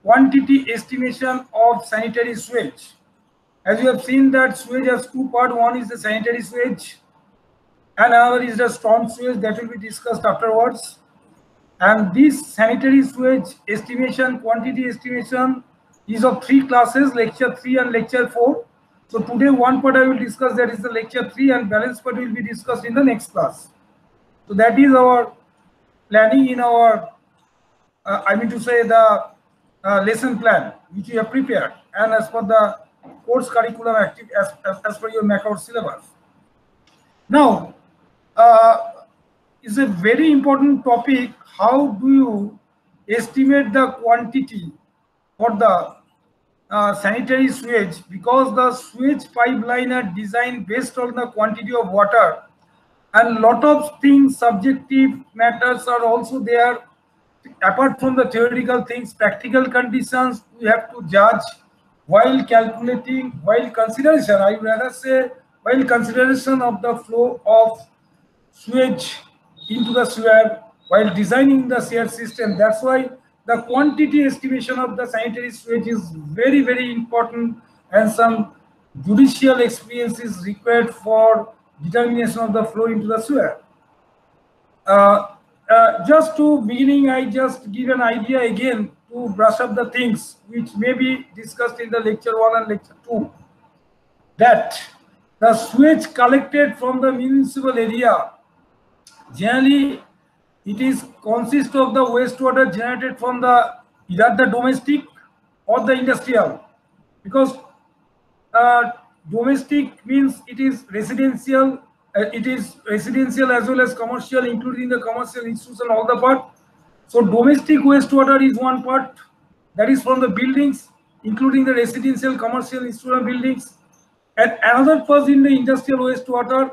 quantity estimation of sanitary sewage. As you have seen that sewage has two parts. One is the sanitary sewage and another is the storm sewage that will be discussed afterwards. And this sanitary sewage estimation, quantity estimation is of three classes, lecture 3 and lecture 4. So today one part I will discuss, that is the lecture 3, and balance part will be discussed in the next class. So that is our planning in our, I mean to say the lesson plan which we have prepared, and as per the course curriculum active as per your MACOUT syllabus. Now, is a very important topic. How do you estimate the quantity for the sanitary sewage? Because the sewage pipeline are designed based on the quantity of water, and lot of things, subjective matters are also there. Apart from the theoretical things, practical conditions we have to judge while calculating, while consideration, I would rather say, while consideration of the flow of sewage into the sewer, while designing the sewer system. That's why the quantity estimation of the sanitary sewage is very, very important, and some judicial experience is required for determination of the flow into the sewer. Just to beginning, I just give an idea again to brush up the things which may be discussed in the lecture 1 and lecture 2. That the sewage collected from the municipal area, generally it is consists of the wastewater generated from the either the domestic or the industrial, because domestic means it is residential. It is residential as well as commercial, including the commercial institution, all the part. So domestic wastewater is one part, that is from the buildings, including the residential, commercial, institutional buildings, and another part in the industrial wastewater.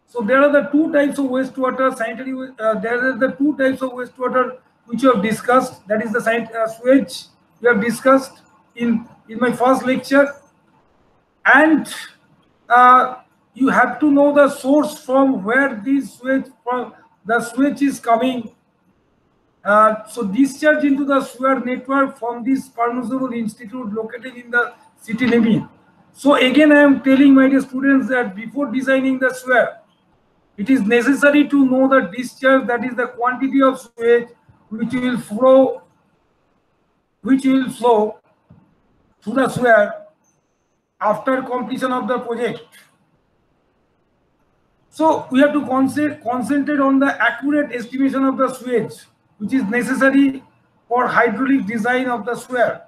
So there are the two types of wastewater, sanitary. There are the two types of wastewater which you have discussed. That is the sewage we have discussed in my first lecture, and you have to know the source from where this sewage is coming. So discharge into the sewer network from this permissible institute located in the city limit. So again, I am telling my dear students that before designing the sewer, it is necessary to know the discharge, that is the quantity of sewage which will flow through the sewer after completion of the project. So we have to concentrate on the accurate estimation of the sewage, which is necessary for hydraulic design of the sewer.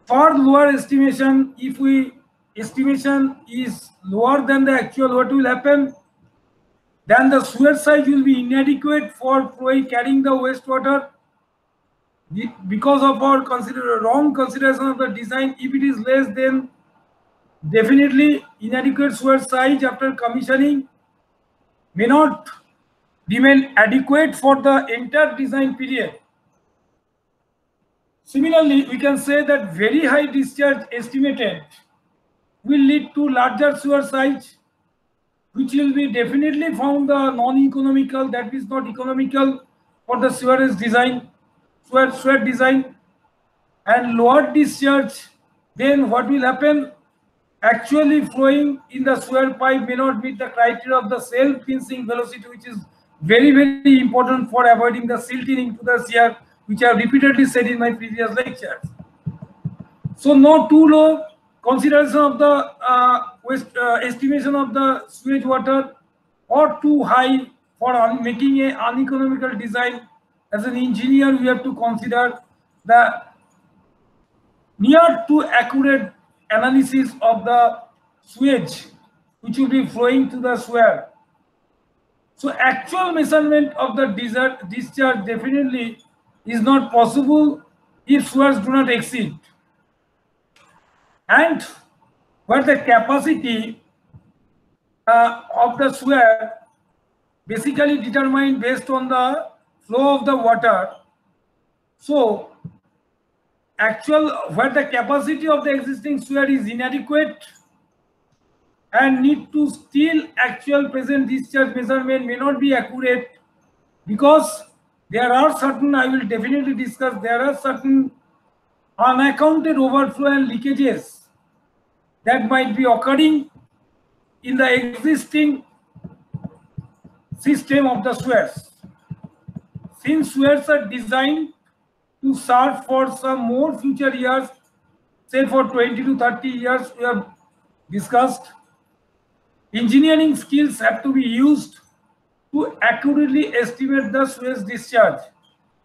For lower estimation, if estimation is lower than the actual, what will happen? Then the sewer size will be inadequate for carrying the wastewater because of our wrong consideration of the design. If it is less, then definitely inadequate sewer size after commissioning may not remain adequate for the entire design period. Similarly, we can say that very high discharge estimated will lead to larger sewer size, which will be definitely found the non-economical, that is not economical for the sewerage design, sewer design. And lower discharge, then what will happen? Actually flowing in the sewer pipe may not meet the criteria of the self-pinching velocity, which is very, very important for avoiding the silting into the sewer, which I have repeatedly said in my previous lectures. So no too low consideration of the estimation of the sewage water, or too high for making an uneconomical design. As an engineer, we have to consider the near to accurate analysis of the sewage which will be flowing to the sewer. So actual measurement of the discharge definitely is not possible if sewers do not exceed, and where the capacity of the sewer basically determined based on the flow of the water. So where the capacity of the existing sewer is inadequate and need to still actual present discharge measurement may not be accurate, because there are certain, I will definitely discuss, there are certain unaccounted overflow and leakages that might be occurring in the existing system of the sewers. Since sewers are designed to serve for some more future years, say for 20 to 30 years, we have discussed, engineering skills have to be used to accurately estimate the sewage discharge,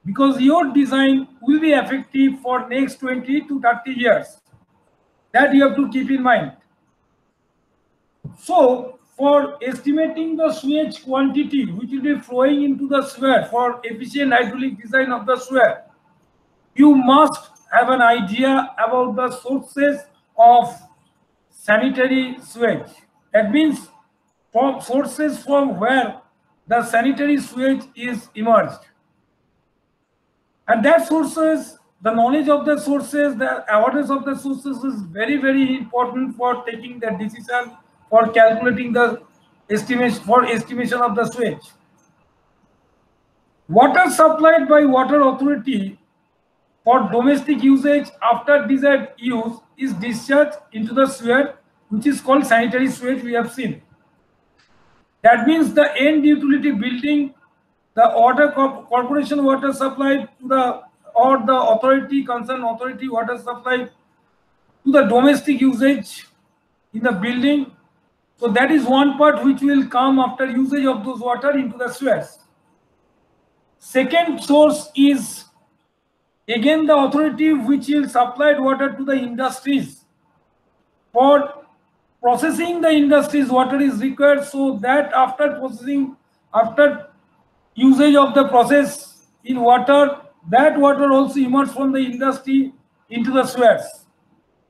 because your design will be effective for next 20 to 30 years. That you have to keep in mind. So, for estimating the sewage quantity which will be flowing into the sewer for efficient hydraulic design of the sewer, you must have an idea about the sources of sanitary sewage. That means from sources from where the sanitary sewage is emerged. And that sources, the knowledge of the sources, the awareness of the sources is very, very important for taking the decision, for calculating the estimation of the sewage. Water supplied by water authority for domestic usage after desired use is discharged into the sewer, which is called sanitary sewage, we have seen. That means the end utility building, the water corporation water supply to the, or the authority, concerned authority water supply to the domestic usage in the building. So that is one part which will come after usage of those water into the sewers. Second source is again the authority which will supply water to the industries. For processing the industries, water is required, so that after processing, after usage of the process in water, that water also emerges from the industry into the sewers.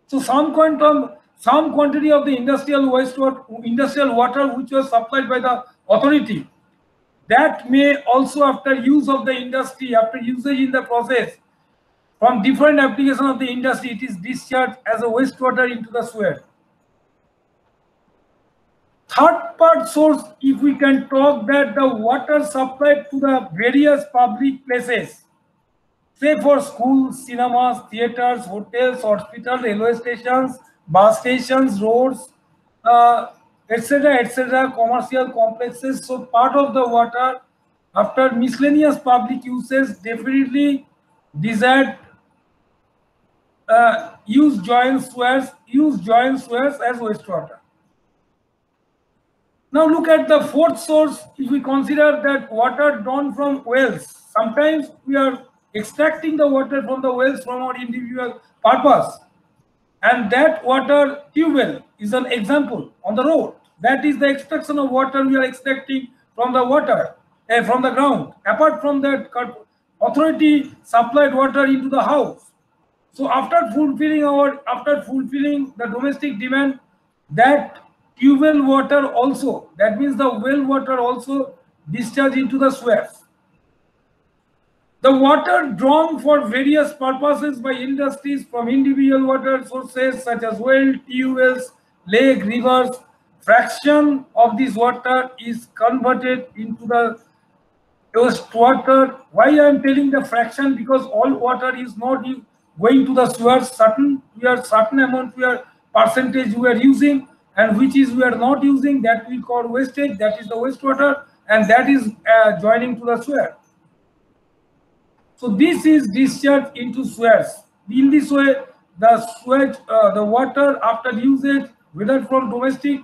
So some quantity of the industrial water which was supplied by the authority, that may also after use of the industry, after usage in the process, from different application of the industry, it is discharged as a wastewater into the sewer. Third part source, if we can talk, that the water supplied to the various public places, say for schools, cinemas, theaters, hotels, hospitals, railway stations, bus stations, roads, etc., commercial complexes. So part of the water after miscellaneous public uses definitely desired use joint sewers as wastewater. Now look at the fourth source. If we consider that water drawn from wells, sometimes we are extracting the water from the wells from our individual purpose, and that water tube well is an example on the road. That is the extraction of water we are extracting from the water, from the ground. Apart from that, authority supplied water into the house. So after fulfilling the domestic demand, that tube well water also, that means the well water also discharged into the sewers. The water drawn for various purposes by industries from individual water sources such as well, tube wells, lake, rivers, fraction of this water is converted into the wastewater. Why I am telling the fraction? Because all water is not going to the sewers. Certain amount percentage we are using, and which is we are not using, that we call wastage, that is the wastewater, and that is joining to the sewer. So this is discharged into sewers. In this way, the sewage, the water after usage, whether from domestic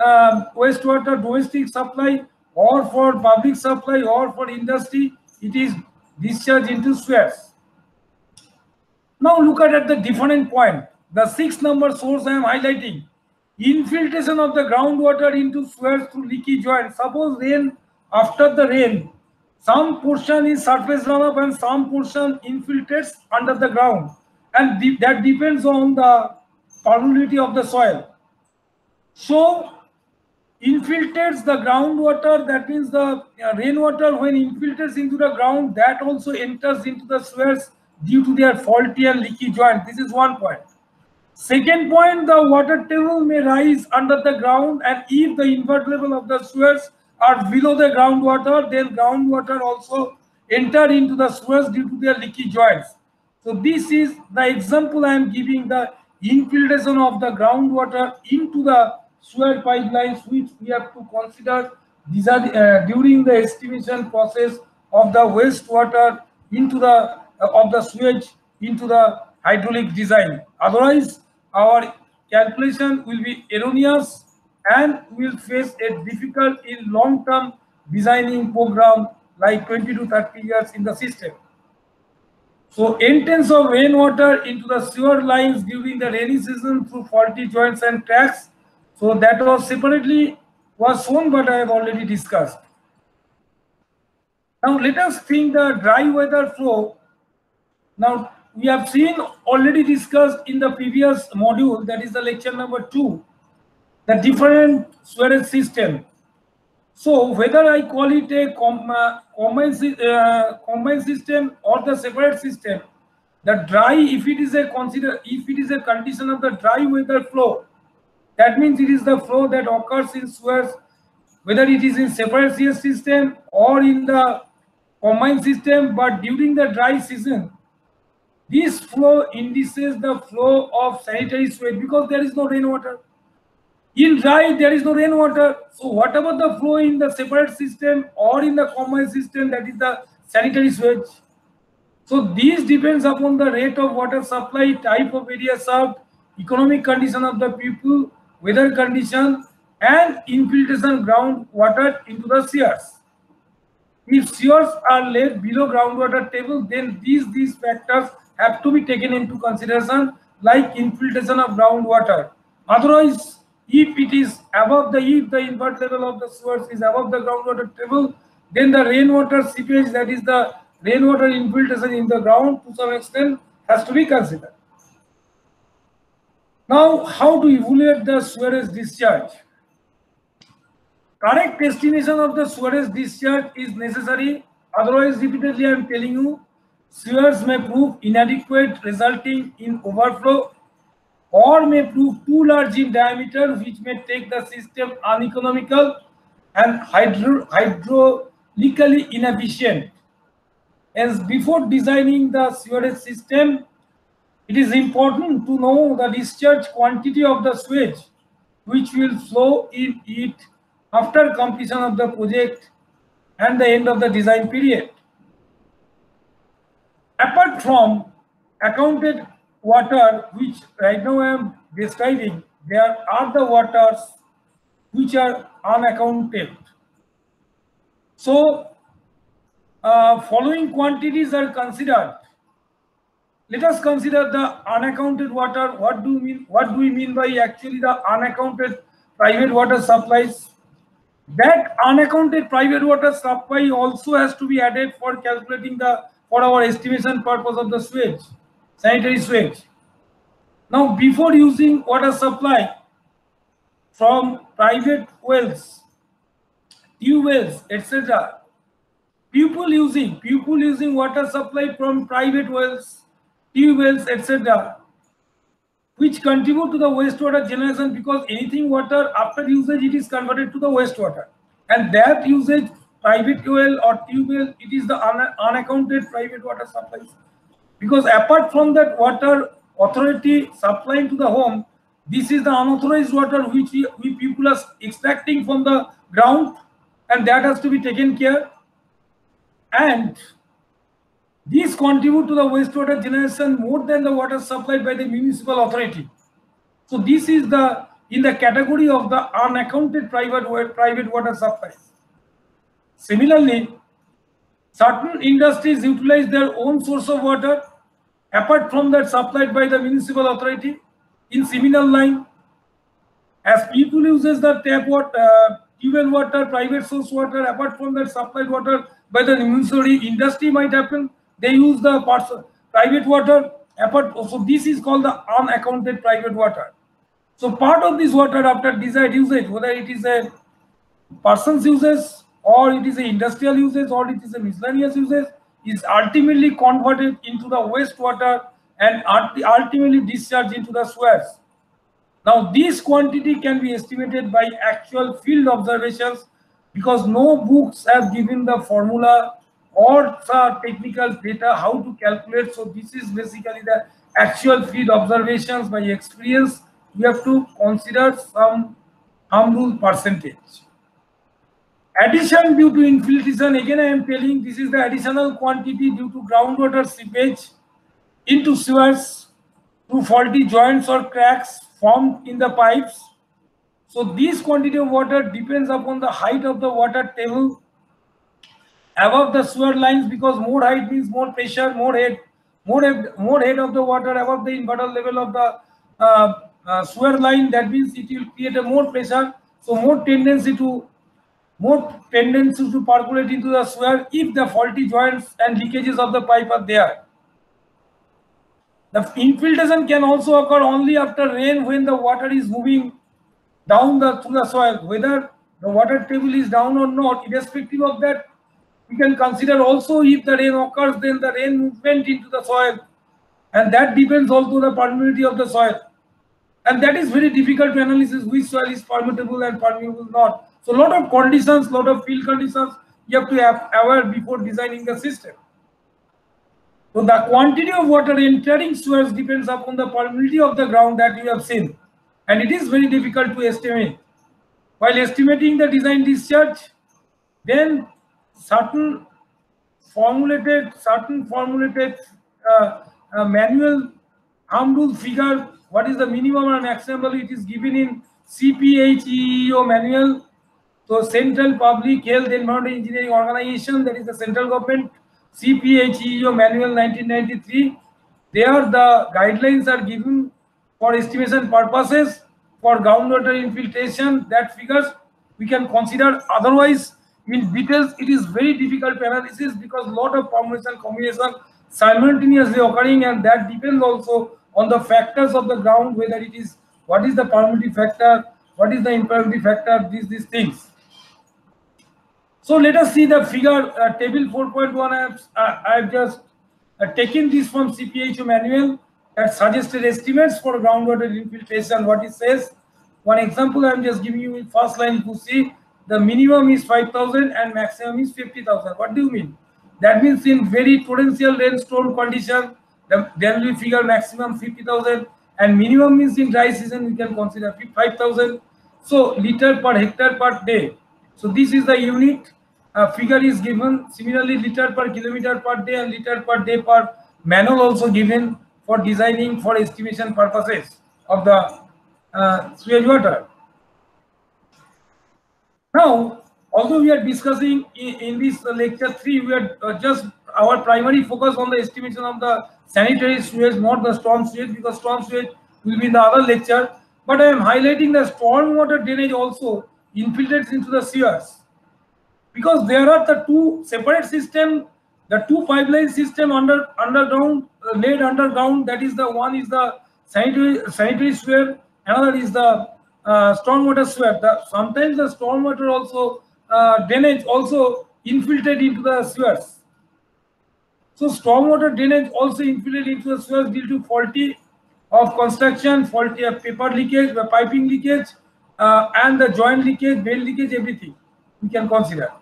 wastewater, domestic supply, or for public supply, or for industry, it is discharged into sewers. Now look at the different point. The 6 number source I am highlighting. Infiltration of the groundwater into sewers through leaky joint. Suppose rain, after the rain, some portion is surface runoff and some portion infiltrates under the ground, and that depends on the permeability of the soil. So infiltrates the groundwater, that means the rainwater when infiltrates into the ground, that also enters into the sewers due to their faulty and leaky joint. This is one point. Second point, the water table may rise under the ground, and if the invert level of the sewers are below the groundwater, then groundwater also enter into the sewers due to their leaky joints. So this is the example I am giving, the infiltration of the groundwater into the sewer pipelines, which we have to consider. These are during the estimation process of the wastewater into the of the sewage into the hydraulic design. Otherwise, our calculation will be erroneous and will face a difficult in long-term designing program like 20 to 30 years in the system. So entrance of rainwater into the sewer lines during the rainy season through faulty joints and cracks. So that was separately was shown, but I have already discussed. Now let us think the dry weather flow. Now we have seen already discussed in the previous module, that is the lecture number 2, the different sewerage system. So whether I call it a combined system or the separate system, the dry, if it is a condition of the dry weather flow, that means it is the flow that occurs in sewers, whether it is in separate sewage system or in the combined system, but during the dry season, this flow indicates the flow of sanitary sewage because there is no rainwater. In dry, there is no rainwater. So whatever the flow in the separate system or in the combined system, that is the sanitary sewage. So this depends upon the rate of water supply, type of area served, economic condition of the people, weather condition, and infiltration groundwater into the sewers. If sewers are laid below groundwater table, then these factors have to be taken into consideration, like infiltration of groundwater. Otherwise, if it is above the, if the invert level of the sewers is above the groundwater table, then the rainwater seepage, that is the rainwater infiltration in the ground, to some extent has to be considered. Now, how to evaluate the sewerage discharge? Correct estimation of the sewerage discharge is necessary. Otherwise, repeatedly I am telling you, sewers may prove inadequate, resulting in overflow, or may prove too large in diameter, which may take the system uneconomical and hydraulically inefficient. As before designing the sewerage system, it is important to know the discharge quantity of the sewage which will flow in it after completion of the project and the end of the design period. Apart from accounted water, which right now I am describing, there are the waters which are unaccounted. So following quantities are considered. Let us consider the unaccounted water. What do we mean by actually the unaccounted private water supplies? That unaccounted private water supply also has to be added for calculating for our estimation purpose of the sewage, sanitary sewage. Now, before using water supply from private wells, tube wells, etc., people using water supply from private wells, tube wells, etc., which contribute to the wastewater generation, because anything water after usage, it is converted to the wastewater, and that usage, private well or tube well, it is the unaccounted private water supplies. Because apart from that water authority supplying to the home, this is the unauthorized water which we people are extracting from the ground, and that has to be taken care. And these contribute to the wastewater generation more than the water supplied by the municipal authority. So this is in the category of the unaccounted private water supplies. Similarly, certain industries utilize their own source of water apart from that supplied by the municipal authority in similar line. As people uses the tap water, tube water, private source water, apart from that supplied water by the municipality, industry might happen, they use the private water apart. So this is called the unaccounted private water. So part of this water after desired usage, whether it is a person's uses or it is a industrial usage or it is a miscellaneous usage, is ultimately converted into the wastewater and ultimately discharged into the sewers. Now this quantity can be estimated by actual field observations, because no books have given the formula or the technical data how to calculate. So this is basically the actual field observations by experience. We have to consider some harm rule percentage. Addition due to infiltration, again I am telling this is the additional quantity due to groundwater seepage into sewers through faulty joints or cracks formed in the pipes. So this quantity of water depends upon the height of the water table above the sewer lines, because more height means more pressure, more head of the water above the inverter level of the sewer line. That means it will create a more pressure, so more tendency to percolate into the sewer if the faulty joints and leakages of the pipe are there. The infiltration can also occur only after rain, when the water is moving down through the soil. Whether the water table is down or not, irrespective of that, we can consider also if the rain occurs, then the rain movement into the soil, and that depends also the permeability of the soil. And that is very difficult to analyze which soil is permeable and permeable not. So a lot of conditions, lot of field conditions you have to have aware before designing the system. So the quantity of water entering sewers depends upon the permeability of the ground that you have seen, and it is very difficult to estimate. While estimating the design discharge, then certain formulated manual harm rule figure, what is the minimum and maximum value, it is given in CPHEEO manual. So Central Public Health Environment Engineering Organization, that is the central government, CPHEEO manual 1993. There the guidelines are given for estimation purposes for groundwater infiltration. That figures we can consider. Otherwise, in details, it is very difficult to analysis, because lot of formulation combination simultaneously occurring, and that depends also on the factors of the ground, whether it is what is the permeability factor, what is the impermeability factor, these things. So let us see the figure, table 4.1. I have just taken this from CPHEEO manual that suggested estimates for groundwater infiltration. What it says, one example I am just giving you in first line. You see the minimum is 5,000 and maximum is 50,000. What do you mean? That means in very torrential rainstorm condition, then we figure maximum 50,000, and minimum means in dry season we can consider 5,000. So liter per hectare per day. So this is the unit. Figure is given. Similarly, liter per kilometer per day and liter per day per manual also given for designing for estimation purposes of the sewage water. Now, although we are discussing in this lecture 3, we are just our primary focus on the estimation of the sanitary sewage, not the storm sewage, because storm sewage will be in the other lecture. But I am highlighting the storm water drainage also infiltrates into the sewers, because there are the two separate system, the two pipeline system underground, laid underground. That is the one is the sanitary sewer, another is the stormwater sewer. Sometimes the stormwater also drainage also infiltrate into the sewers. So stormwater drainage also infiltrate into the sewers due to faulty of construction, faulty of paper leakage, the piping leakage, and the joint leakage, bed leakage, everything we can consider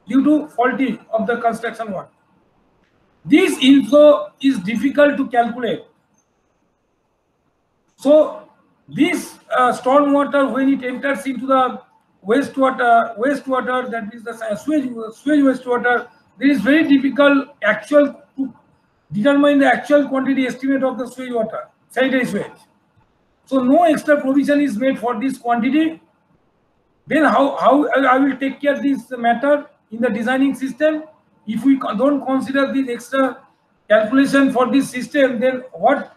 due to faulty of the construction work. This inflow is difficult to calculate. So this stormwater, when it enters into the wastewater, that is the sewage wastewater, it is very difficult to determine the actual quantity estimate of the sewage water, sanitary sewage. So no extra provision is made for this quantity. Then how I will take care of this matter in the designing system? If we don't consider this extra calculation for this system, then what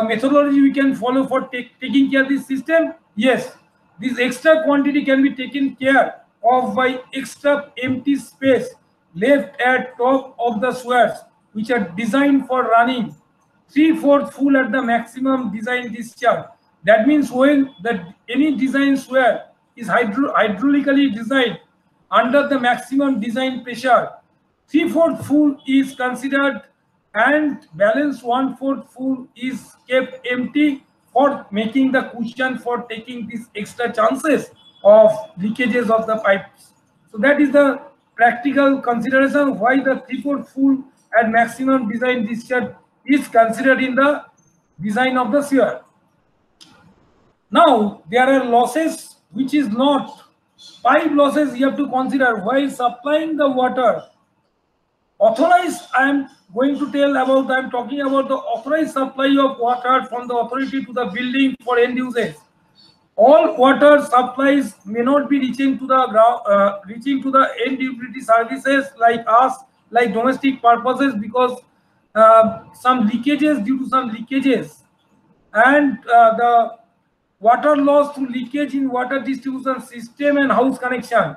methodology we can follow for taking care of this system? Yes, this extra quantity can be taken care of by extra empty space left at top of the sewers, which are designed for running 3/4 full at the maximum design discharge. That means when any design sewer is hydraulically designed under the maximum design pressure, 3/4 full is considered and balance 1/4 full is kept empty for making the cushion for taking these extra chances of leakages of the pipes. So that is the practical consideration why the 3/4 full and maximum design discharge is considered in the design of the sewer. Now there are losses which is not 5 losses you have to consider while supplying the water. Authorized, I am going to tell about, I am talking about the authorized supply of water from the authority to the building for end users. All water supplies may not be reaching to the ground, reaching to the end utility services like us, like domestic purposes, because some leakages, due to some leakages, and the water loss through leakage in water distribution system and house connection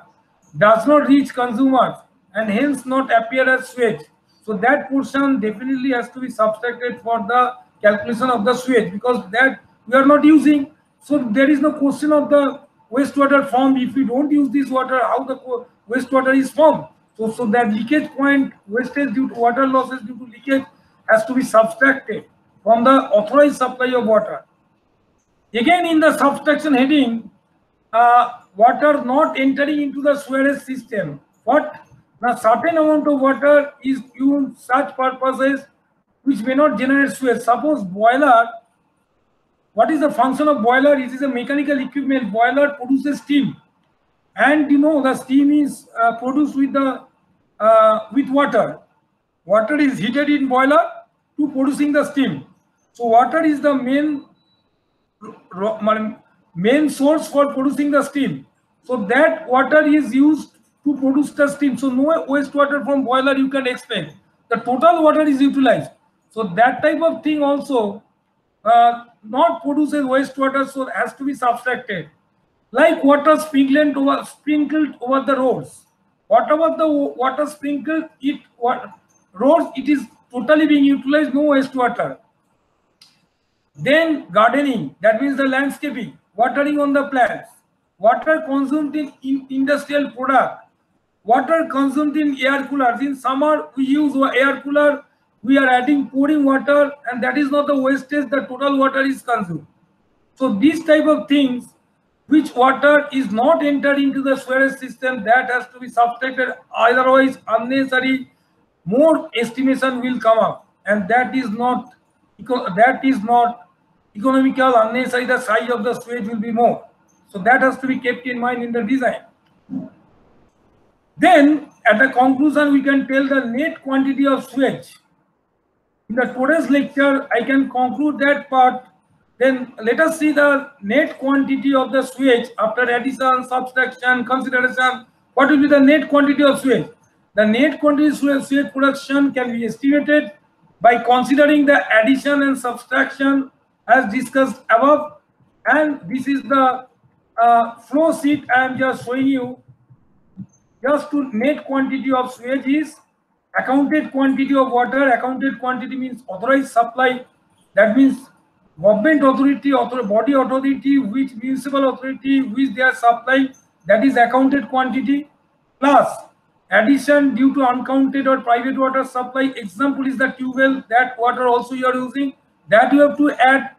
does not reach consumers and hence not appear as sewage. So that portion definitely has to be subtracted for the calculation of the sewage, because that we are not using. So there is no question of the wastewater formed. If we don't use this water, how the wastewater is formed? So that leakage point, wastage due to water losses due to leakage, has to be subtracted from the authorized supply of water. Again, in the subtraction heading, water not entering into the sewerage system. What? A certain amount of water is used such purposes which may not generate sewage. Suppose boiler. What is the function of boiler? It is a mechanical equipment. Boiler produces steam, and you know the steam is produced with the with water. Water is heated in boiler to producing the steam. So water is the main source for producing the steam. So that water is used to produce the steam. So no wastewater from boiler you can expect. The total water is utilized. So that type of thing also not produces wastewater, so has to be subtracted. Like water sprinkled over the roads. Whatever the water sprinkled roads, it is totally being utilized, no wastewater. Then gardening, that means the landscaping, watering on the plants, water consumed in industrial product, water consumed in air coolers. In summer we use air cooler, we are adding pouring water, and that is not the wastage, the total water is consumed. So these type of things which water is not entered into the sewerage system, that has to be subtracted, otherwise unnecessary more estimation will come up, and that is not economical. Unnecessary, the size of the sewage will be more. So that has to be kept in mind in the design. Then at the conclusion we can tell the net quantity of sewage. In the today's lecture I can conclude that part. Then let us see the net quantity of the sewage after addition, subtraction, consideration. What will be the net quantity of sewage? The net quantity of sewage production can be estimated by considering the addition and subtraction as discussed above. And this is the flow sheet I am just showing you. Just to net quantity of sewage is accounted quantity of water. Accounted quantity means authorized supply. That means government authority, body authority, which municipal authority, which they are supplying, that is accounted quantity, plus addition due to uncounted or private water supply. Example is the tube well, that water also you are using, that you have to add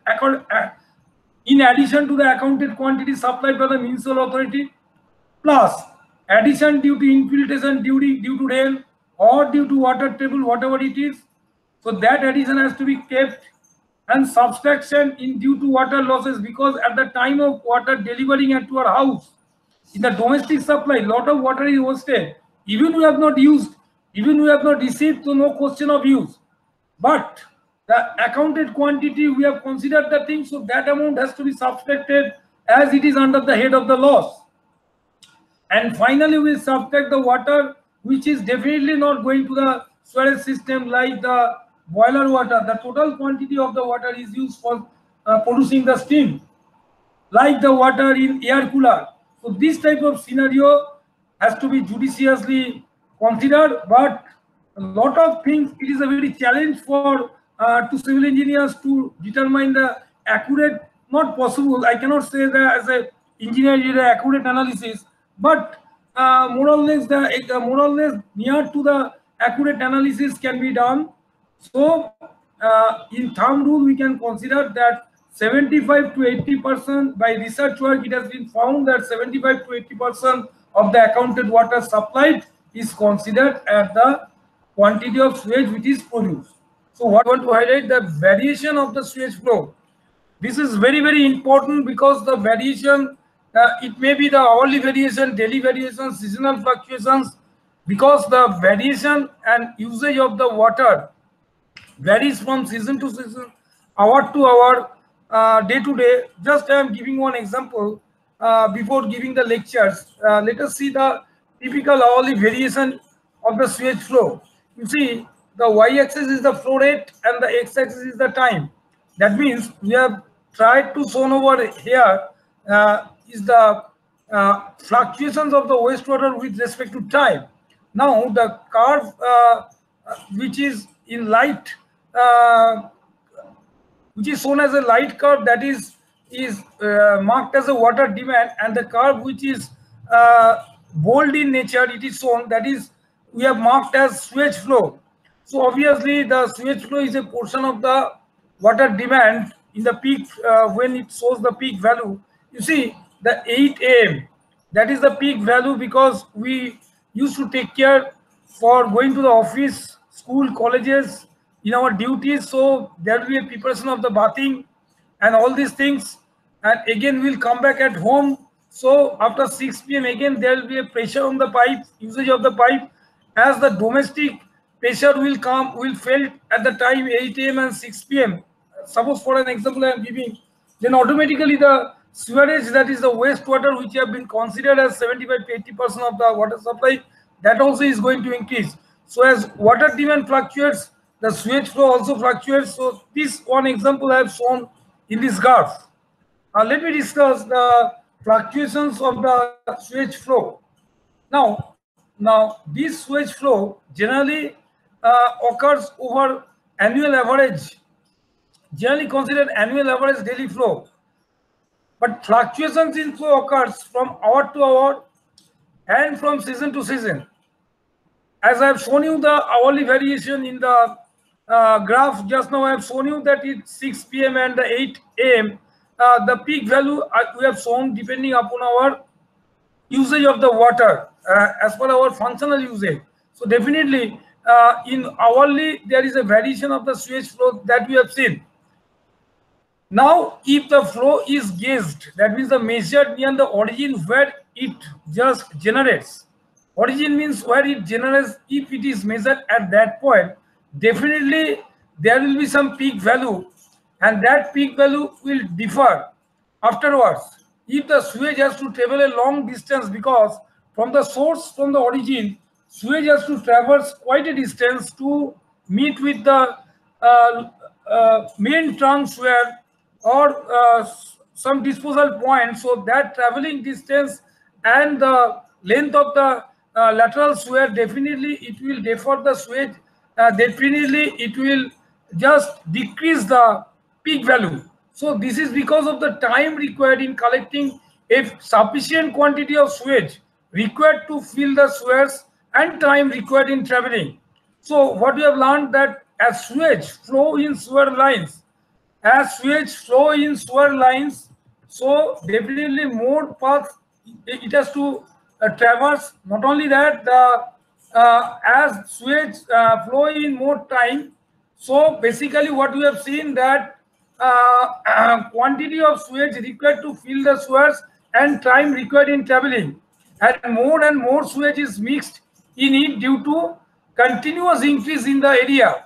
in addition to the accounted quantity supplied by the municipal authority, plus addition due to infiltration due to rain or due to water table, whatever it is. So that addition has to be kept, and subtraction in due to water losses, because at the time of water delivering at our house, in the domestic supply, lot of water is wasted. Even we have not used, even we have not received, so no question of use. But the accounted quantity, we have considered the thing, so that amount has to be subtracted as it is under the head of the loss. And finally we subtract the water which is definitely not going to the sewerage system, like the boiler water. The total quantity of the water is used for producing the steam, like the water in air cooler. So this type of scenario has to be judiciously considered, but a lot of things, it is a very challenge for to civil engineers to determine the accurate, not possible, I cannot say that as a engineer did an accurate analysis, but more or less near to the accurate analysis can be done. So in thumb rule we can consider that 75 to 80%, by research work it has been found that 75 to 80% of the accounted water supplied is considered as the quantity of sewage which is produced. So what I want to highlight, the variation of the sewage flow. This is very, very important because the variation, it may be the hourly variation, daily variation, seasonal fluctuations, because the variation and usage of the water varies from season to season, hour to hour, day to day. Just I am giving one example before giving the lectures. Let us see the typical hourly variation of the sewage flow. You see, the y-axis is the flow rate and the x-axis is the time. That means we have tried to show over here is the fluctuations of the wastewater with respect to time. Now the curve which is in light, which is shown as a light curve, that is marked as a water demand, and the curve which is bold in nature, it is shown, that is we have marked as sewage flow. So obviously the sewage flow is a portion of the water demand in the peak, when it shows the peak value. You see the 8 AM, that is the peak value, because we used to take care for going to the office, school, colleges in our duties. So there will be a preparation of the bathing and all these things, and again we'll come back at home. So after 6 PM again there will be a pressure on the pipe, usage of the pipe, as the domestic pressure will felt at the time 8 AM and 6 PM. Suppose for an example I am giving, then automatically the sewerage, that is the wastewater which have been considered as 75 to 80% of the water supply, that also is going to increase. So as water demand fluctuates, the sewage flow also fluctuates. So this one example I have shown in this graph. Let me discuss the fluctuations of the sewage flow. Now this sewage flow generally occurs over annual average, generally considered annual average daily flow. But fluctuations in flow occurs from hour to hour and from season to season. As I have shown you the hourly variation in the graph just now, I have shown you that it's 6 PM and the 8 AM. The peak value we have shown depending upon our usage of the water as per our functional usage. So definitely in hourly there is a variation of the sewage flow that we have seen. Now, if the flow is gauged, that means the measured near the origin where it just generates. Origin means where it generates. If it is measured at that point, definitely there will be some peak value, and that peak value will differ afterwards. If the sewage has to travel a long distance, because from the source, from the origin, sewage has to traverse quite a distance to meet with the main trunks where, or some disposal point. So that traveling distance and the length of the lateral sewer, definitely it will defer the sewage, definitely it will just decrease the peak value. So this is because of the time required in collecting a sufficient quantity of sewage required to fill the sewers and time required in traveling. So what we have learned, that as sewage flow in sewer lines, so definitely more paths it has to traverse. Not only that, the as sewage flow in more time, so basically what we have seen, that quantity of sewage required to fill the sewers and time required in traveling, and more sewage is mixed in it due to continuous increase in the area.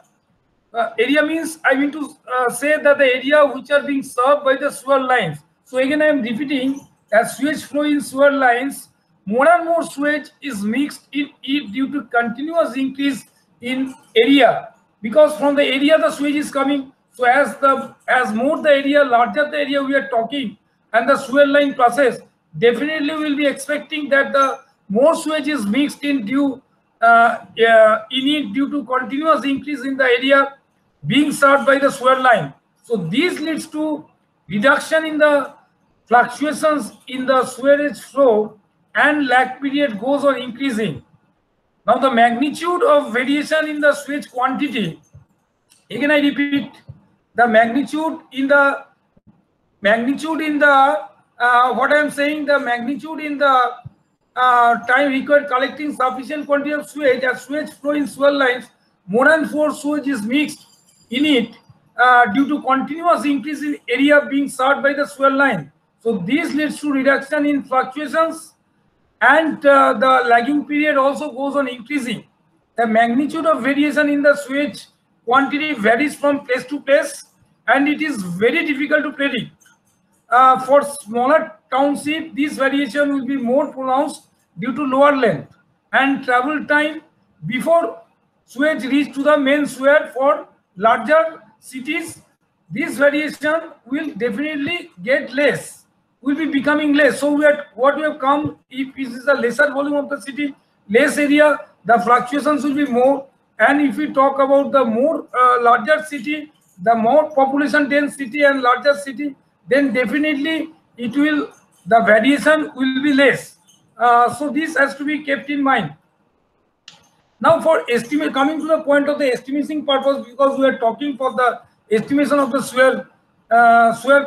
Area means, I mean to say that the area which are being served by the sewer lines. So again I am repeating, as sewage flow in sewer lines, more and more sewage is mixed in it due to continuous increase in area, because from the area the sewage is coming. So as more the area, larger the area we are talking, and the sewer line process, definitely we will be expecting that the more sewage is mixed in due to continuous increase in the area being served by the sewer line. So this leads to reduction in the fluctuations in the sewerage flow, and lag period goes on increasing. Now the magnitude of variation in the sewage quantity, again I repeat, the magnitude in the what I am saying, the magnitude in the time required collecting sufficient quantity of sewage as sewage flow in sewer lines, more and more sewage is mixed in it due to continuous increase in area being served by the sewer line. So this leads to reduction in fluctuations, and the lagging period also goes on increasing. The magnitude of variation in the sewage quantity varies from place to place, and it is very difficult to predict. For smaller township, this variation will be more pronounced due to lower length and travel time before sewage reach to the main sewer. For larger cities, this variation will definitely get less, will be becoming less. So what we have come, if this is a lesser volume of the city, less area, the fluctuations will be more. And if we talk about the more larger city, the more population dense city and larger city, then definitely the variation will be less. So this has to be kept in mind. Now for estimate, coming to the point of the estimating purpose, because we are talking for the estimation of the sewer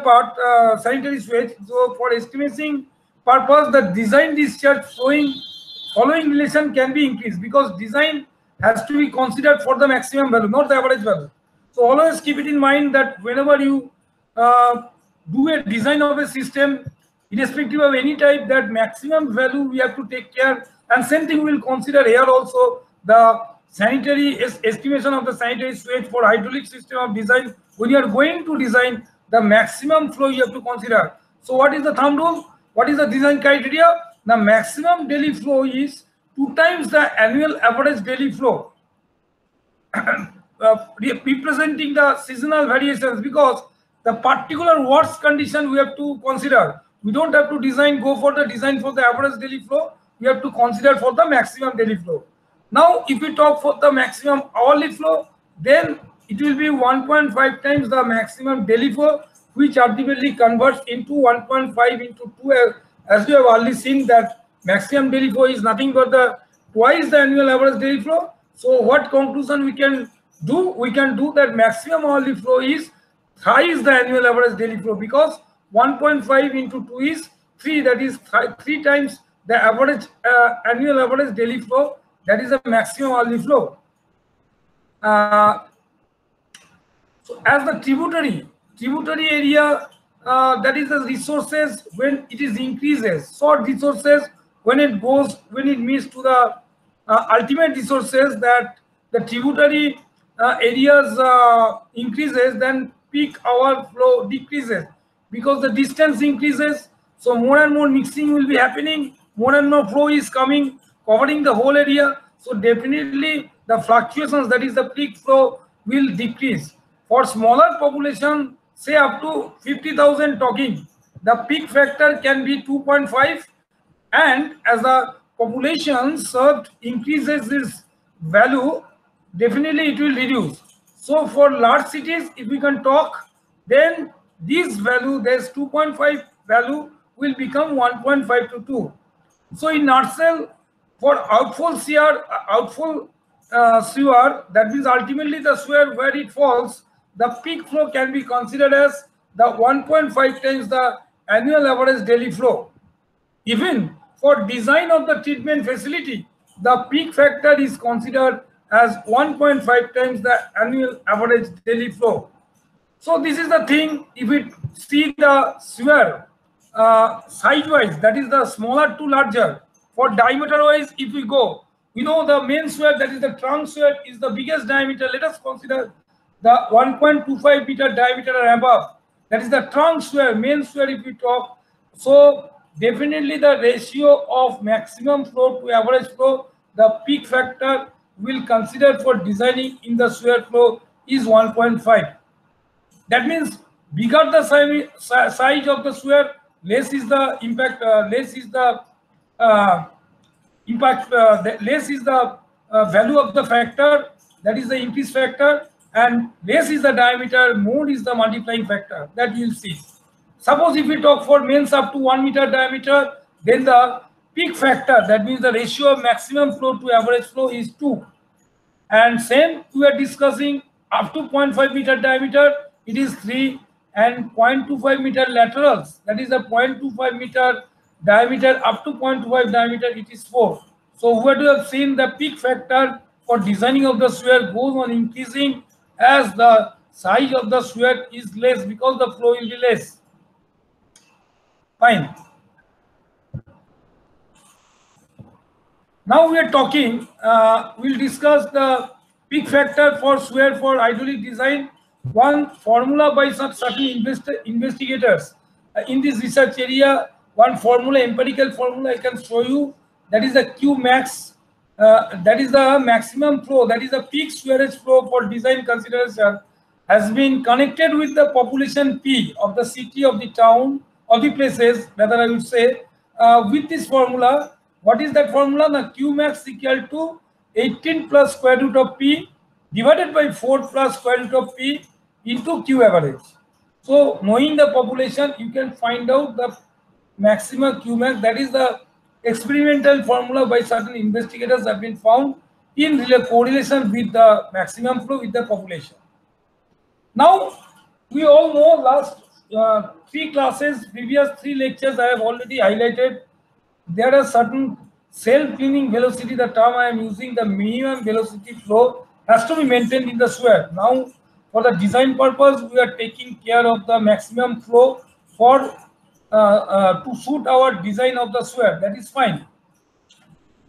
part, sanitary sewage. So for estimating purpose, the design discharge following relation can be increased, because design has to be considered for the maximum value, not the average value. So always keep it in mind that whenever you do a design of a system, irrespective of any type, that maximum value we have to take care. And same thing we will consider here also, the sanitary estimation of the sanitary sewage for hydraulic system of design. When you are going to design, the maximum flow you have to consider. So what is the thumb rule? What is the design criteria? The maximum daily flow is 2 times the annual average daily flow, representing the seasonal variations, because the particular worst condition we have to consider. We don't have to go for the design for the average daily flow. We have to consider for the maximum daily flow. Now, if we talk for the maximum hourly flow, then it will be 1.5 times the maximum daily flow, which ultimately converts into 1.5 into 2. As we have already seen that maximum daily flow is nothing but the twice the annual average daily flow. So what conclusion we can do? We can do that maximum hourly flow is thrice the annual average daily flow, because 1.5 into 2 is 3, that is 3 times the average annual average daily flow, that is the maximum hourly flow. So as the tributary area, that is the resources when it is increases, short resources when it meets to the ultimate resources, that the tributary areas increases, then peak hour flow decreases, because the distance increases. So more and more mixing will be happening, more and more flow is coming, covering the whole area. So definitely the fluctuations, that is the peak flow, will decrease. For smaller population, say up to 50,000 talking, the peak factor can be 2.5, and as the population served increases its value, definitely it will reduce. So for large cities, if we can talk, then this value, there's 2.5 value, will become 1.5 to 2. So in nutshell, for outfall sewer, that means ultimately the sewer where it falls, the peak flow can be considered as the 1.5 times the annual average daily flow. Even for design of the treatment facility, the peak factor is considered as 1.5 times the annual average daily flow. So this is the thing. If we see the sewer size-wise, that is the smaller to larger. For diameter-wise, if we go, we know the main sewer, that is the trunk sewer, is the biggest diameter. Let us consider the 1.25 meter diameter and above. That is the trunk sewer, main sewer if we talk. So definitely the ratio of maximum flow to average flow, the peak factor will consider for designing in the sewer flow is 1.5. That means bigger the size of the sewer, less is the impact, less is the value of the factor, that is the increase factor, and less is the diameter, more is the multiplying factor, that you will see. Suppose if we talk for mains up to 1 meter diameter, then the peak factor, that means the ratio of maximum flow to average flow, is 2. And same we are discussing up to 0.5 meter diameter, it is 3, and 0.25 meter laterals, that is a 0.25 meter diameter up to 0.25 diameter, it is 4. So what you have seen, the peak factor for designing of the sphere goes on increasing as the size of the sphere is less, because the flow will be less. Fine. Now we are talking, we'll discuss the peak factor for sphere for hydraulic design. One formula by some certain investigators in this research area, one formula, empirical formula I can show you, that is the Q max, that is the maximum flow, that is the peak sewage flow for design consideration, has been connected with the population P of the city, of the town, of the places, rather I would say, with this formula. What is that formula? The Q max equal to 18 plus square root of P divided by 4 plus square root of P into Q average. So knowing the population, you can find out the maximum Q max. That is the experimental formula by certain investigators have been found in correlation with the maximum flow with the population. Now, we all know last 3 classes, previous 3 lectures I have already highlighted. There are certain self-cleaning velocity, the term I am using, the minimum velocity flow has to be maintained in the sphere. Now, for the design purpose, we are taking care of the maximum flow for to suit our design of the sphere. That is fine.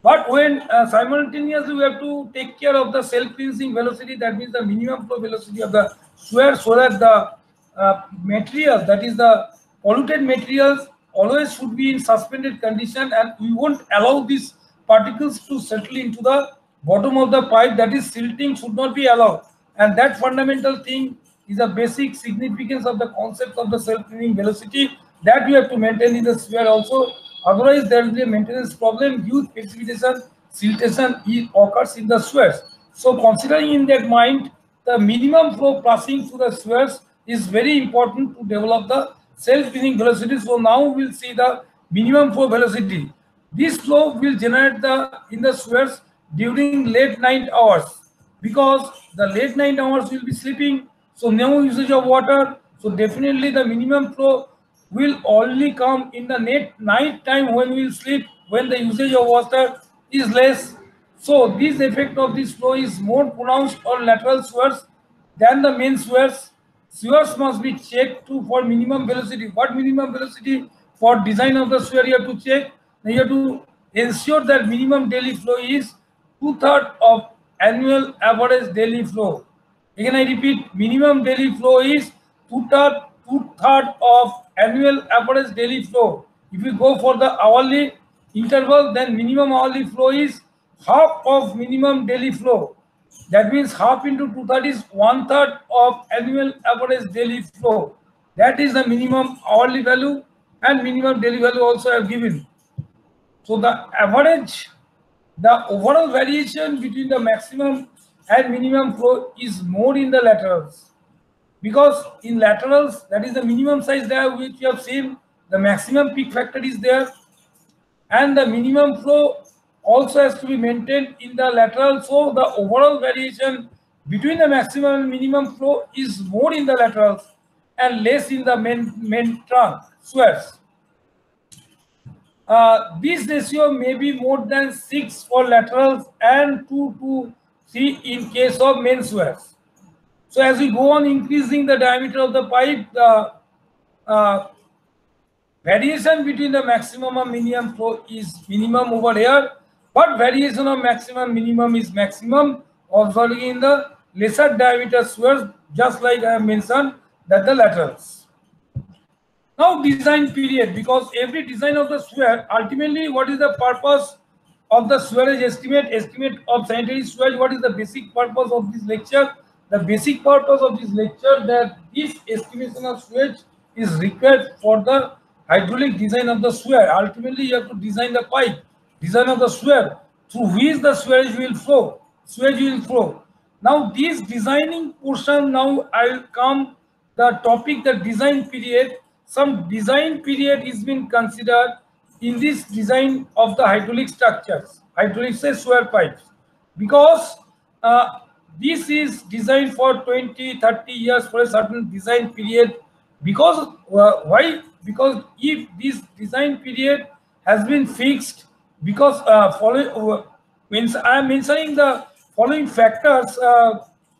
But when simultaneously we have to take care of the self-cleansing velocity, that means the minimum flow velocity of the sphere, so that the material, that is the polluted materials, always should be in suspended condition, and we won't allow these particles to settle into the bottom of the pipe. That is, silting should not be allowed, and that fundamental thing is a basic significance of the concept of the self-cleaning velocity that we have to maintain in the sphere also. Otherwise, there will be a maintenance problem, huge precipitation, siltation occurs in the spheres. So considering in that mind, the minimum flow passing through the spheres is very important to develop the self-cleaning velocity. So now we'll see the minimum flow velocity. This flow will generate in the spheres during late night hours, because the late night hours will be sleeping, so no usage of water. So definitely the minimum flow will only come in the night time when we will sleep, when the usage of water is less. So this effect of this flow is more pronounced on lateral spheres than the main spheres. Spheres must be checked for minimum velocity. What minimum velocity for design of the sphere you have to check? Now you have to ensure that minimum daily flow is 2/3 of annual average daily flow. Again I repeat, minimum daily flow is 2/3 of annual average daily flow. If you go for the hourly interval, then minimum hourly flow is half of minimum daily flow. That means half into 2/3 is 1/3 of annual average daily flow. That is the minimum hourly value, and minimum daily value also I have given. So the average, the overall variation between the maximum and minimum flow is more in the laterals, because in laterals, that is the minimum size there which you have seen, the maximum peak factor is there, and the minimum flow also has to be maintained in the lateral. So the overall variation between the maximum and minimum flow is more in the laterals and less in the main trunk spheres. This ratio may be more than 6 for laterals and 2 to 3 in case of main spheres. So as we go on increasing the diameter of the pipe, the variation between the maximum and minimum flow is minimum over here, but variation of maximum minimum is maximum observing in the lesser diameter spheres, just like I have mentioned that the laterals. Now design period, because every design of the sphere, ultimately what is the purpose of the sewage estimate of sanitary sewage? What is the basic purpose of this lecture? The basic purpose of this lecture, that this estimation of sewage is required for the hydraulic design of the sphere. Ultimately you have to design the pipe, design of the sphere through which the sewage will flow. Now this designing portion, now I will come the topic, the design period. Some design period is being considered in this design of the hydraulic structures, hydraulic sewer pipes, because this is designed for 20-30 years for a certain design period. Because why? Because if this design period has been fixed because means I am mentioning the following factors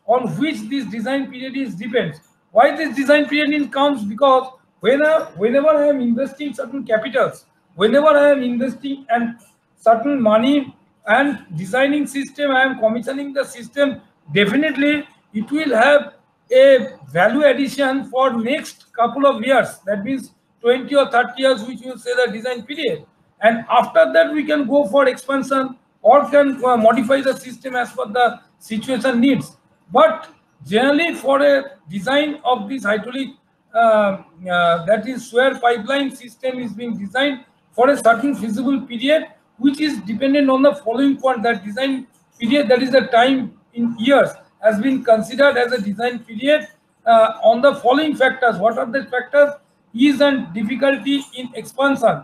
on which this design period is depends. Why this design period comes? Because whenever I am investing certain capitals, whenever I am investing and certain money and designing system, I am commissioning the system, definitely it will have a value addition for next couple of years. That means 20 or 30 years, which will say the design period. And after that, we can go for expansion or can modify the system as per the situation needs. But generally, for a design of this hydraulic, that is where pipeline system is being designed for a certain feasible period, which is dependent on the following point. That design period, that is the time in years, has been considered as a design period on the following factors. What are the factors? Ease and difficulty in expansion.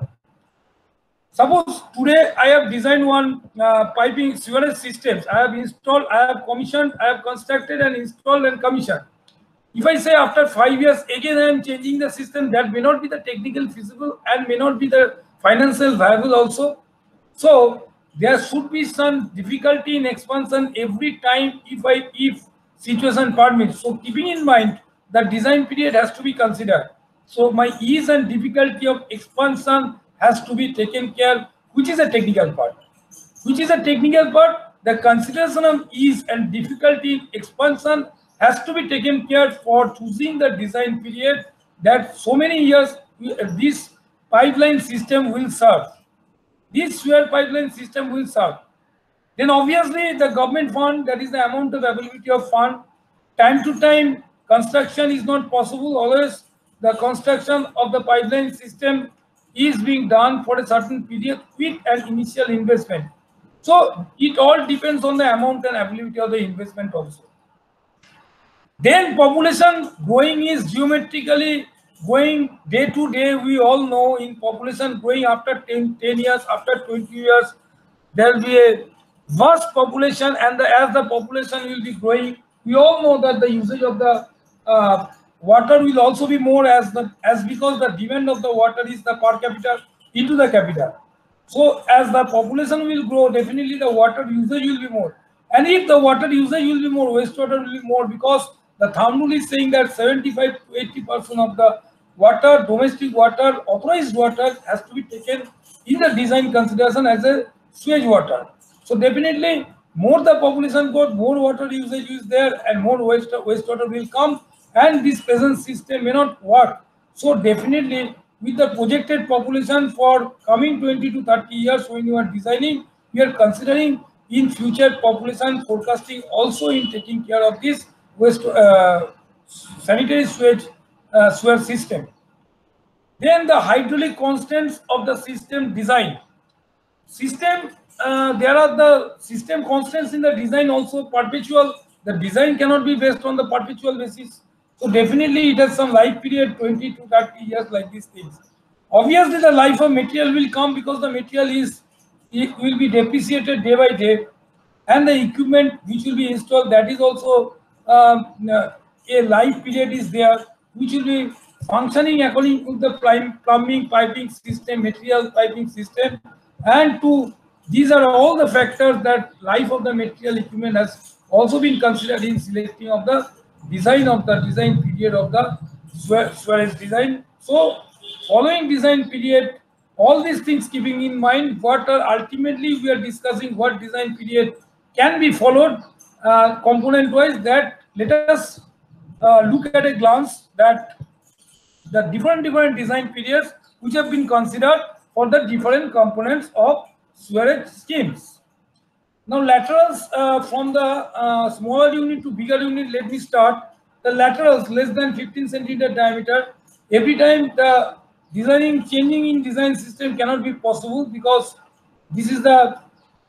Suppose today I have designed one piping sewerage systems. I have installed, I have commissioned, I have constructed and installed and commissioned. If I say after 5 years again I am changing the system, that may not be the technical feasible and may not be the financial viable also. So there should be some difficulty in expansion every time if situation permits. So keeping in mind the design period has to be considered. So my ease and difficulty of expansion has to be taken care, which is a technical part. Which is a technical part. The consideration of ease and difficulty in expansion has to be taken care for choosing the design period that so many years this pipeline system will serve. This sewer pipeline system will serve. Then obviously the government fund, that is the amount of availability of fund. Time to time construction is not possible. Always the construction of the pipeline system is being done for a certain period with an initial investment. So it all depends on the amount and availability of the investment also. Then population growing is geometrically going day to day. We all know in population growing after 10 years, after 20 years, there will be a vast population, and as the population will be growing, we all know that the usage of the water will also be more as because the demand of the water is the per capita into the capita. So as the population will grow, definitely the water usage will be more. And if the water usage will be more, wastewater will be more, because the thumb rule is saying that 75 to 80% of the water, domestic water, authorized water has to be taken in the design consideration as a sewage water. So definitely more the population growth, more water usage is there and more wastewater will come, and this present system may not work. So definitely with the projected population for coming 20 to 30 years, when you are designing, you are considering in future population forecasting also in taking care of this waste sanitary sewage sewer system. Then the hydraulic constants of the system design. System, there are the system constants in the design also perpetual. The design cannot be based on the perpetual basis. So definitely it has some life period, 20 to 30 years, like these things. Obviously the life of material will come because the material will be depreciated day by day, and the equipment which will be installed, that is also a life period is there, which will be functioning according to the plumbing piping system, material piping system, and these are all the factors that life of the material equipment has also been considered in selecting of the design period of the sewerage design. So following design period, all these things keeping in mind, what are ultimately we are discussing what design period can be followed component wise, that let us look at a glance that the different design periods which have been considered for the different components of sewerage schemes. Now laterals from the smaller unit to bigger unit, let me start. The laterals less than 15 centimeter diameter, every time the changing in design system cannot be possible, because this is the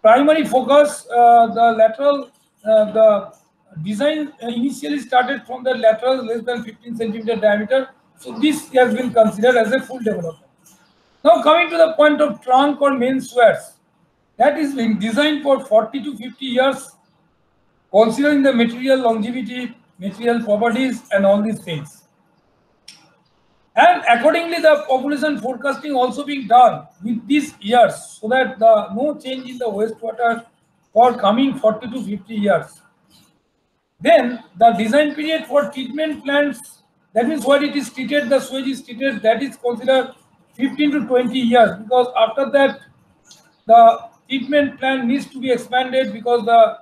primary focus. The lateral, the design initially started from the laterals less than 15 centimeter diameter. So this has been considered as a full development. Now coming to the point of trunk or main sewers, that is being designed for 40 to 50 years, considering the material longevity, material properties, and all these things. And accordingly, the population forecasting also being done with these years so that no change in the wastewater for coming 40 to 50 years. Then the design period for treatment plants, that means what it is treated, the sewage is treated, that is considered 15 to 20 years, because after that the treatment plant needs to be expanded because the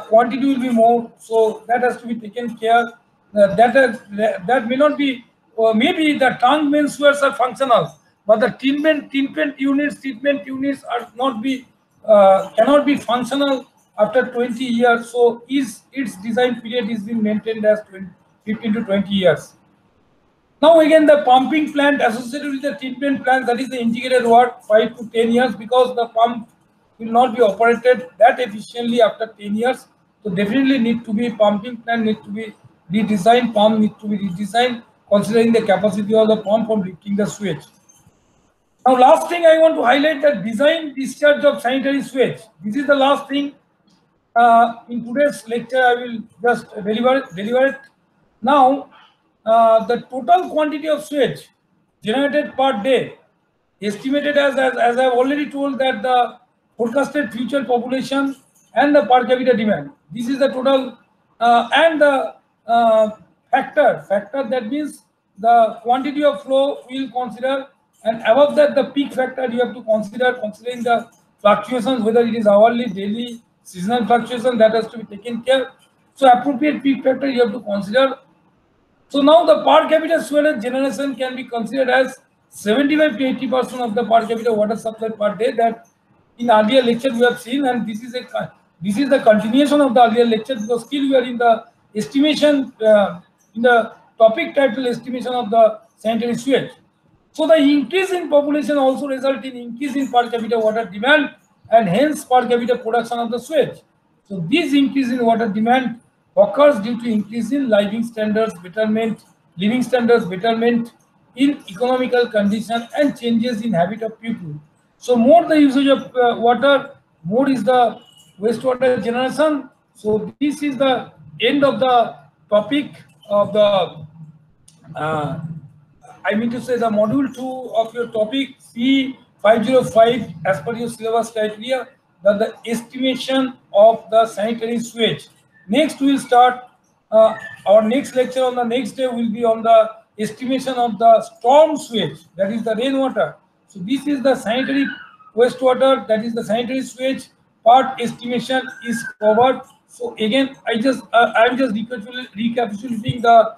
quantity will be more, so that has to be taken care. That may not be, or maybe the trunk main sewers are functional, but the treatment units are not be cannot be functional after 20 years. So its design period is being maintained as 15 to 20 years. Now again, the pumping plant associated with the treatment plant, that is the integrated work, 5 to 10 years, because the pump will not be operated that efficiently after 10 years. So definitely need to be pumping plant, need to be redesigned, pump need to be redesigned considering the capacity of the pump for lifting the sewage. Now last thing I want to highlight, the design discharge of sanitary sewage. This is the last thing. In today's lecture, I will just deliver it. Now, the total quantity of sewage generated per day, estimated as I have already told, that the forecasted future population and the per capita demand. This is the total, and the factor that means the quantity of flow we will consider, and above that the peak factor you have to consider, considering the fluctuations, whether it is hourly, daily, seasonal fluctuation, that has to be taken care. So appropriate peak factor you have to consider. So now the per capita sewage generation can be considered as 75 to 80% of the per capita water supply per day, that in earlier lecture we have seen, and this is the continuation of the earlier lecture, because still we are in the estimation, in the topic title estimation of the sanitary sewage. So the increase in population also result in increase in per capita water demand, and hence per capita production of the sewage. So this increase in water demand occurs due to increase in living standards betterment in economical condition and changes in habit of people. So more the usage of water, more is the wastewater generation. So this is the end of the topic of the I mean to say the module 2 of your topic C505, as per your syllabus criteria, that the estimation of the sanitary sewage. Next we will start our next lecture on the next day will be on the estimation of the storm sewage, that is the rainwater. So this is the sanitary wastewater, that is the sanitary sewage part estimation is covered. So again, I'm just recapitulating the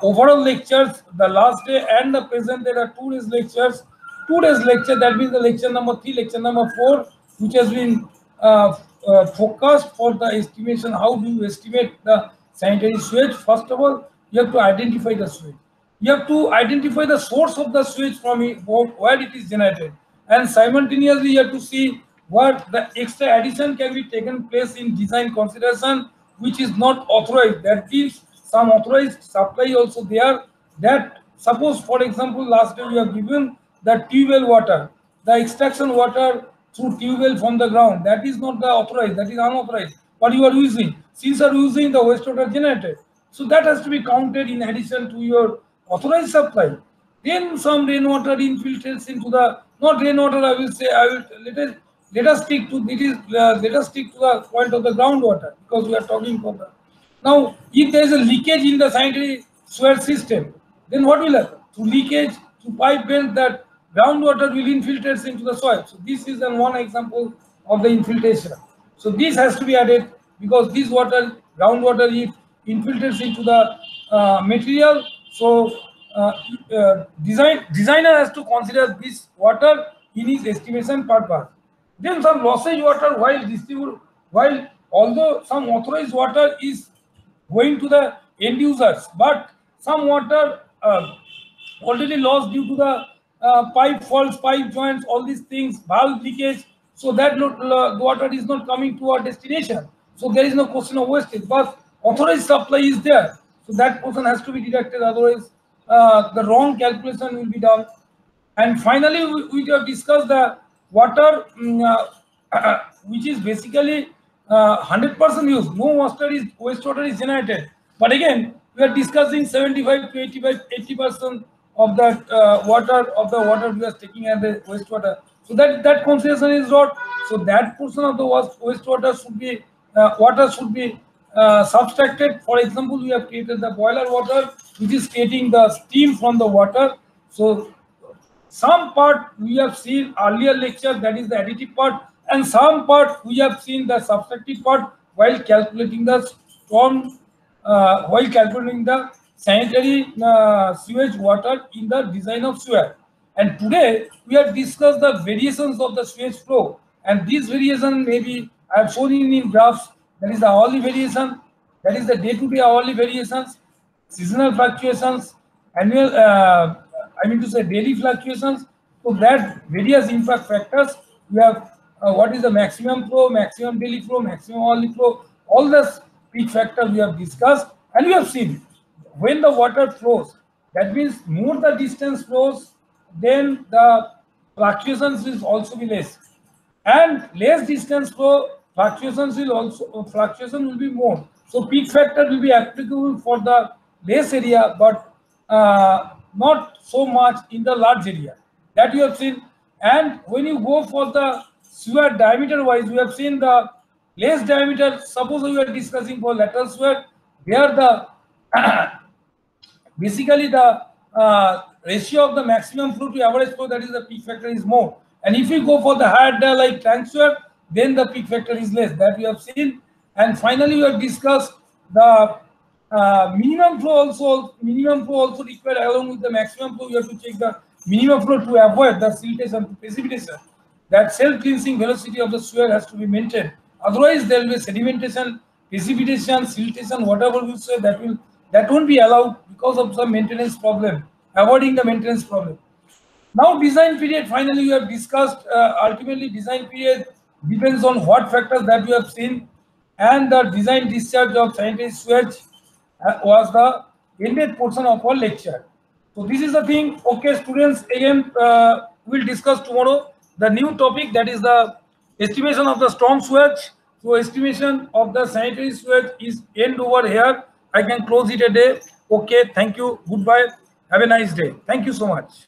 overall lectures, the last day and the present. There are 2 days lectures. 2 days lecture, that means the lecture number 3, lecture number 4, which has been focused for the estimation. How do you estimate the sanitary sewage? First of all, you have to identify the sewage. You have to identify the source of the sewage from where it is generated, and simultaneously you have to see what the extra addition can be taken place in design consideration, which is not authorized. That means some authorized supply also there. That suppose, for example, last day we have given the tube water, the extraction water through tube from the ground, that is not the authorized, that is unauthorized, but you are using, since you are using the wastewater generated, so that has to be counted in addition to your authorized supply. Then some rainwater infiltrates into the, not rainwater, I will say, let us stick to the point of the groundwater, because we are talking about the. Now, if there is a leakage in the sanitary sewer system, then what will happen? Through leakage, through pipe bends, that groundwater will infiltrate into the soil. So this is one example of the infiltration. So this has to be added, because this water, groundwater, it infiltrates into the material. So designer has to consider this water in his estimation purpose. Then some lossage water while although some authorized water is going to the end users, but some water already lost due to the pipe faults, pipe joints, all these things, valve leakage. So that water is not coming to our destination. So there is no question of wastage, but authorized supply is there. So that portion has to be deducted, otherwise the wrong calculation will be done. And finally, we have discussed the water, which is basically 100% use. No wastewater is generated. But again, we are discussing 75 to 80% of that water we are taking as the wastewater. So that consideration is not. So that portion of the wastewater should be water should be subtracted. For example, we have created the boiler water, which is creating the steam from the water. So some part we have seen earlier lecture, that is the additive part, and some part we have seen the subtractive part while calculating the storm, while calculating the sanitary sewage water in the design of sewer. And today we have discussed the variations of the sewage flow, and these variation maybe I have shown in graphs. That is the hourly variation, that is the day-to-day hourly variations, seasonal fluctuations, annual, I mean to say daily fluctuations. So that various impact factors. We have what is the maximum flow, maximum daily flow, maximum hourly flow. All the peak factors we have discussed, and we have seen when the water flows. That means more the distance flows, then the fluctuations will also be less, and less distance flow, fluctuation will be more. So peak factor will be applicable for the less area, but not so much in the large area, that you have seen. And when you go for the sewer diameter wise, we have seen the less diameter. Suppose we are discussing for lateral sewer, where the basically the ratio of the maximum flow to average flow, that is the peak factor, is more. And if you go for the higher dia like tank sewer, then the peak factor is less, that we have seen. And finally we have discussed the minimum flow also required along with the maximum flow. You have to check the minimum flow to avoid the siltation to precipitation. That self-cleansing velocity of the sewer has to be maintained. Otherwise, there will be sedimentation, precipitation, siltation, whatever we say, that won't be allowed because of some maintenance problem, avoiding the maintenance problem. Now, design period, finally, we have discussed. Ultimately, design period depends on what factors that we have seen, and the design discharge of sanitary sewage was the ended portion of our lecture. So this is the thing. Okay, students, again, we'll discuss tomorrow the new topic, that is the estimation of the storm sewage. So estimation of the sanitary sewage is end over here. I can close it a day. Okay, thank you. Goodbye. Have a nice day. Thank you so much.